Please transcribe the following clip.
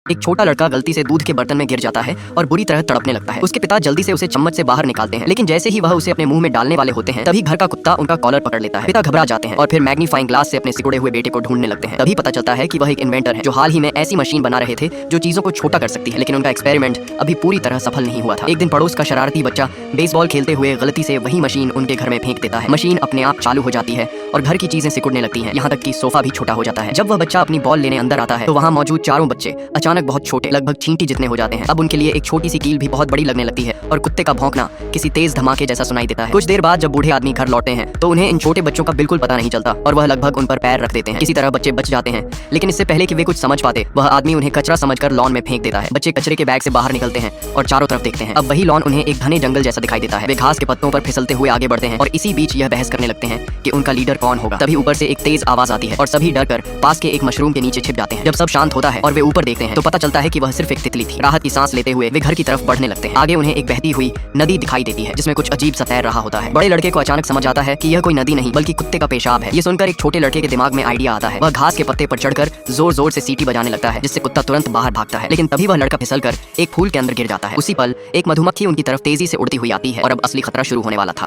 एक छोटा लड़का गलती से दूध के बर्तन में गिर जाता है और बुरी तरह तड़पने लगता है। उसके पिता जल्दी से उसे चम्मच से बाहर निकालते हैं, लेकिन जैसे ही वह उसे अपने मुंह में डालने वाले होते हैं तभी घर का कुत्ता उनका कॉलर पकड़ लेता है। पिता घबरा जाते हैं और फिर मैग्नीफाइंग ग्लास से अपने सिकुड़े हुए बेटे को ढूंढने लगते हैं। तभी पता चलता है कि वह एक इन्वेंटर है जो हाल ही में ऐसी मशीन बना रहे थे जो चीजों को छोटा कर सकती है, लेकिन उनका एक्सपेरिमेंट अभी पूरी तरह सफल नहीं हुआ था। एक दिन पड़ोस का शरारती बच्चा बेसबॉल खेलते हुए गलती से वही मशीन उनके घर में फेंक देता है। मशीन अपने आप चालू हो जाती है और घर की चीजें सिकुड़ने लगती हैं, यहाँ तक कि सोफा भी छोटा हो जाता है। जब वह बच्चा अपनी बॉल लेने अंदर आता है तो वहाँ मौजूद चारों बच्चे अचानक बहुत छोटे, लगभग चींटी जितने हो जाते हैं। अब उनके लिए एक छोटी सी कील भी बहुत बड़ी लगने लगती है और कुत्ते का भौंकना किसी तेज धमाके जैसा सुनाई देता है। कुछ देर बाद जब बूढ़े आदमी घर लौटते हैं तो उन्हें इन छोटे बच्चों का बिल्कुल पता नहीं चलता और वह लगभग उन पर पैर रख देते हैं। किसी तरह बच्चे बच जाते हैं, लेकिन इससे पहले कि वे कुछ समझ पाते वह आदमी उन्हें कचरा समझकर लॉन में फेंक देता है। बच्चे कचरे के बैग से बाहर निकलते हैं और चारों तरफ देखते हैं। अब वही लॉन उन्हें एक घने जंगल जैसा दिखाई देता है। वे घास के पत्तों पर फिसलते हुए आगे बढ़ते हैं और इसी बीच यह बहस करने लगते हैं कि उनका लीडर कौन होगा। तभी ऊपर से एक तेज आवाज आती है और सभी डरकर पास के एक मशरूम के नीचे छिप जाते हैं। जब सब शांत होता है और वे ऊपर देखते हैं तो पता चलता है कि वह सिर्फ एक तितली थी। राहत की सांस लेते हुए वे घर की तरफ बढ़ने लगते हैं। आगे उन्हें एक बहती हुई नदी दिखाई देती है जिसमें कुछ अजीब सा तैर रहा होता है। बड़े लड़के को अचानक समझ आता है कि यह कोई नदी नहीं बल्कि कुत्ते का पेशाब है। ये सुनकर एक छोटे लड़के के दिमाग में आइडिया आता है। वह घास के पत्ते पर चढ़कर जोर जोर से सीटी बजाने लगता है जिससे कुत्ता तुरंत बाहर भागता है, लेकिन तभी वह लड़का फिसलकर एक फूल के अंदर गिर जाता है। उसी पल एक मधुमक्खी उनकी तरफ तेजी से उड़ती हुई आती है और अब असली खतरा शुरू होने वाला था।